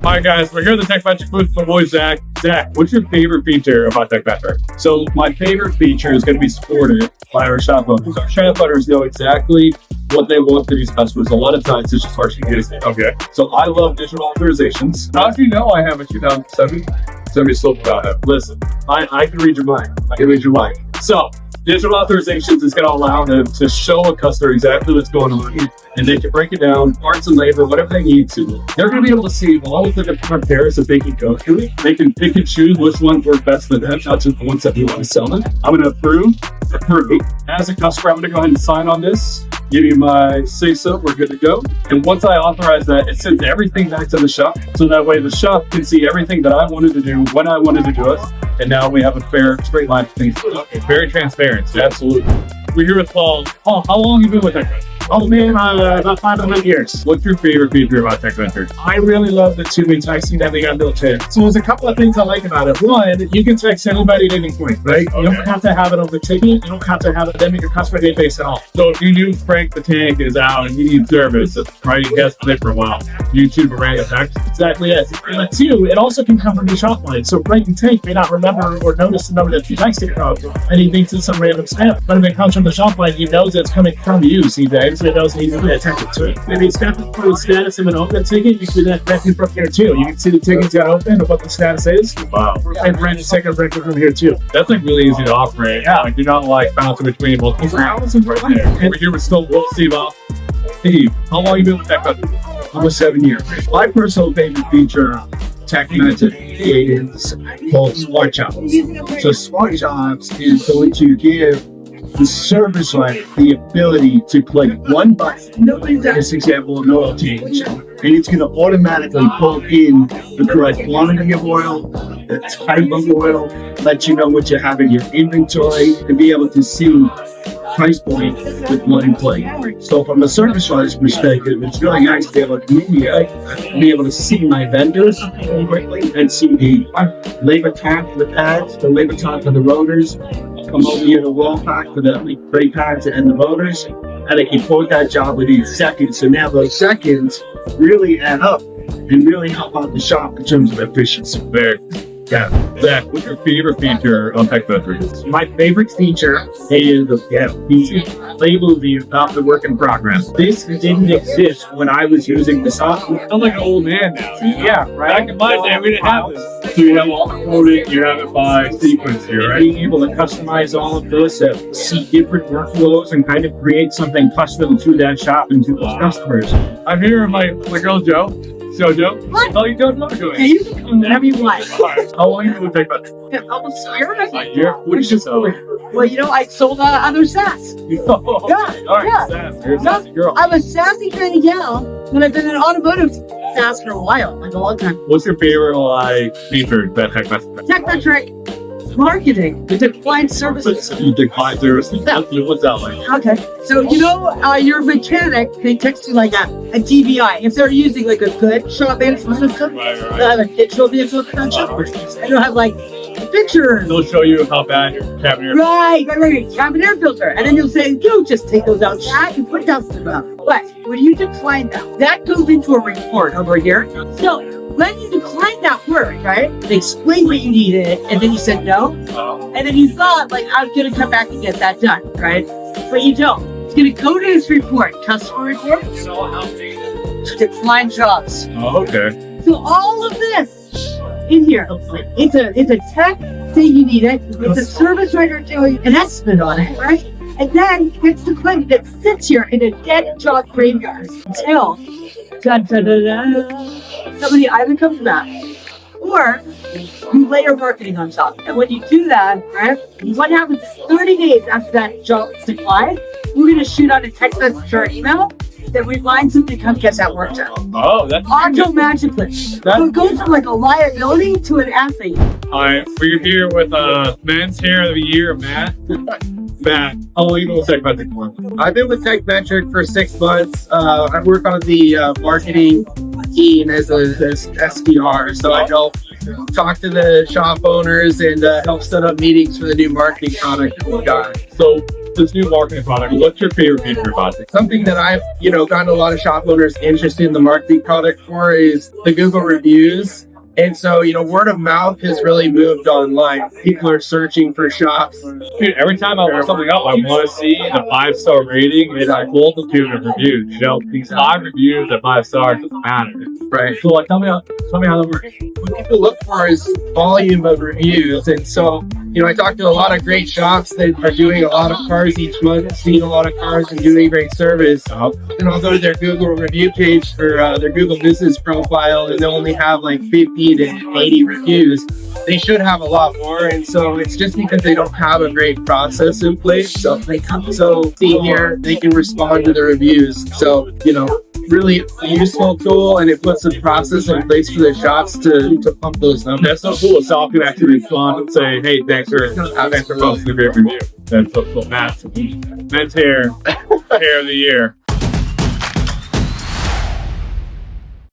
All right, guys, we're here at the Tekmetric booth with my boy Zach. Zach, what's your favorite feature about Tekmetric? So my favorite feature is going to be supported by our shop owners. Our shop owners know exactly what they want for these customers. A lot of times it's just hard to get. Okay. So I love digital authorizations. How do you know I have a 2007? Somebody slow about it. Listen, I can read your mind. I can read your mind. So digital authorizations is going to allow them to show a customer exactly what's going on, and they can break it down, parts and labor, whatever they need to. They're going to be able to see all of the different repairs that they can go through. They can pick and choose which ones work best for them, not just the ones that we want to sell them. I'm going to approve. As a customer, I'm going to go ahead and sign on this. Give you my say so, we're good to go. And once I authorize that, it sends everything back to the shop. So that way the shop can see everything that I wanted to do, when I wanted to do it. And now we have a fair, straight line of things. Very transparent. Absolutely. We're here with Paul. Paul, how long have you been with Tekmetric? Oh man, about 500 years. What's your favorite feature about Tekmetric? I really love the two-way texting that we got built in. So there's a couple of things I like about it. One, you can text anybody at any point, right? Okay. You don't have to have it on the ticket. You don't have to have it in your customer database at all. So if you knew Frank the Tank is out and you need service, that's probably you guys play for a while. You shoot a random text. Exactly it. But two, it also can come from your shop line. So Frank the Tank may not remember or notice the number that you texted from, and he thinks it's some random spam. But if it comes from the shop line, he knows it's coming from you, CJ, so he knows he's going to attention to it. Maybe it's got the status of an open ticket. You can do that directly from here too. You can see the ticket's got open and what the status is. Wow. And brand second record from here too. That's like really easy to operate. Yeah. Like you're not like bouncing between multiple rounds right there. And We're here with Steve off. Steve, how long you been with Tekmetric? Almost 7 years. My personal favorite feature of Tekmetric is called Smart Jobs. So Smart Jobs is going to give the service line the ability to click one button, this example, an oil change, and it's going to automatically pull in the correct quantity of oil, the type of oil, let you know what you have in your inventory, and be able to see price point with one click. So from a service line's perspective, it's really nice to be able to be able to see my vendors quickly and see the labor time for the pads, the labor time for the rotors, come over here to wall pack for the brake pads and the motors, and I can quote that job within seconds. So now those seconds really add up and really help out the shop in terms of efficiency. Yeah. Zach, what's your favorite feature on Tekmetric? my favorite feature is the label view of the work in progress. This didn't exist when I was using the software. I'm like an old man now. Yeah, right. Back in my day, we didn't have this. So you have all the coding, you have it by sequence here, right? Being able to customize all of this, see different workflows, and kind of create something custom to that shop and to those customers. I'm here with my girl Joe. Jojo. What? How you doing? What are you Yeah, doing? you can come whenever you want. All right. How long you been with Tekmetric? Yeah, almost a year. A year. What did you sell? Well, you know, I sold other SaaS. Yeah. Yeah, All right. yeah. Sass. You're a sassy girl. I'm a sassy kind of gal, but I've been in automotive SaaS for a while, like a long time. What's your favorite like feature that Tekmetric? Tekmetric marketing, the declined services. You decline services. What's that like? Okay, so you know, your mechanic, they text you like a DVI. If they're using like a good shop management system, they'll have a digital vehicle connection, and they'll have like pictures. They'll show you how bad your cabinet. Right. Cabin air filter. And then you'll say, you just take those out, Jack, and put down some stuff. But when you decline that goes into a report over here. So when you decline that work, right, they explain what you needed, and then you said no, and then you thought, like, I'm going to come back and get that done, right? But you don't. It's going to go to this report, customer report, decline jobs. Oh, okay. So all of this in here, it's a tech thing you need it. It's a service writer doing an estimate on it, right? And then it's the clinic that sits here in a dead job graveyard until somebody either comes back or you layer marketing on top. And when you do that, right, what happens 30 days after that job is declined, we're going to shoot out a text message or an email that reminds them to come get that work done. Oh, that's Automagically. So it goes from like a liability to an asset. all right. We're here with Men's Hair of the Year, Matt. Matt, how long you been with Tekmetric for? I've been with Tekmetric for 6 months. I work on the marketing team as SDR, so I help talk to the shop owners and help set up meetings for the new marketing product that we got. So this new marketing product, what's your favorite feature about it? Something that I've, gotten a lot of shop owners interested in the marketing product for is the Google reviews. And so, word of mouth has really moved online. People are searching for shops. Dude, every time I look something up, I want to see the 5-star rating and a multitude of reviews. These 5 reviews at 5 stars doesn't matter. Right. So, like, tell me how that works. What people look for is volume of reviews. And so, I talked to a lot of great shops that are doing a lot of cars each month, seeing a lot of cars and doing great service. And I'll go to their Google review page for their Google business profile, and they'll only have like 50 to 80 reviews. They should have a lot more. And so it's just because they don't have a great process in place. So see here, they can respond to the reviews. So, really useful tool, and it puts a process in place for the shops to pump those numbers. That's so cool. So I can actually respond and say, hey, thanks for posting a great review. That's so cool. Matt's hair of the year.